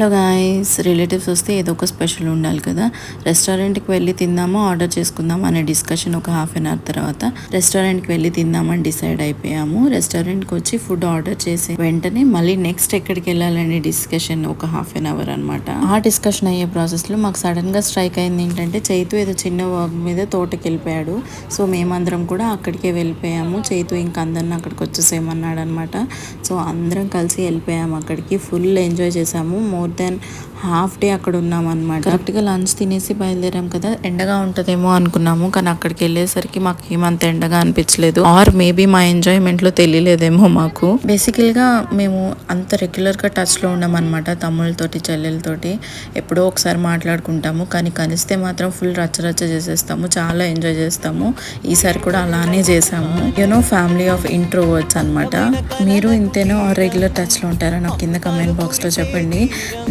Hello guys, relatives వస్తే ఏదో ఒక స్పెషల్ ఉండాలి కదా. రెస్టారెంట్కి వెళ్ళి తిందామా ఆర్డర్ చేసుకుందాం అనే డిస్కషన్ ఒక హాఫ్ అన్ అవర్ తర్వాత రెస్టారెంట్కి వెళ్ళి తిందామని డిసైడ్ అయిపోయాము. రెస్టారెంట్కి వచ్చి ఫుడ్ ఆర్డర్ చేసి వెంటనే మళ్ళీ నెక్స్ట్ ఎక్కడికి వెళ్ళాలనే డిస్కషన్ ఒక హాఫ్ అన్ అవర్ అనమాట. ఆ డిస్కషన్ అయ్యే ప్రాసెస్లో మాకు సడన్గా స్ట్రైక్ అయింది ఏంటంటే చైతు ఏదో చిన్న వర్క్ మీద తోటకి వెళ్ళిపోయాడు. సో మేమందరం కూడా అక్కడికే వెళ్ళిపోయాము. చైతు ఇంకా అందరిని అక్కడికి వచ్చేసేయమన్నాడు అనమాట. సో అందరం కలిసి వెళ్ళిపోయాము అక్కడికి. ఫుల్ ఎంజాయ్ చేసాము. మోర్ దెన్ హాఫ్ డే అక్కడ ఉన్నాం అనమాట. కరెక్ట్గా లంచ్ తినేసి బయలుదేరాం కదా, ఎండగా ఉంటుందేమో అనుకున్నాము. కానీ అక్కడికి వెళ్ళేసరికి మాకు ఏమంత ఎండగా అనిపించలేదు. ఆర్ మేబీ మా ఎంజాయ్మెంట్లో తెలియలేదేమో మాకు. బేసికల్గా మేము అంత రెగ్యులర్గా టచ్లో ఉన్నాం అనమాట. తమ్ముళ్ళతోటి చెల్లెలతోటి ఎప్పుడో ఒకసారి మాట్లాడుకుంటాము, కానీ కలిస్తే మాత్రం ఫుల్ రచ్చరచ్చ చేసేస్తాము. చాలా ఎంజాయ్ చేస్తాము. ఈసారి కూడా అలానే చేసాము. యూనో ఫ్యామిలీ ఆఫ్ ఇంట్రోవర్ట్స్ అనమాట. మీరు ఇంతేనో రెగ్యులర్ టచ్లో ఉంటారా? నాకు కింద కమెంట్ బాక్స్లో చెప్పండి.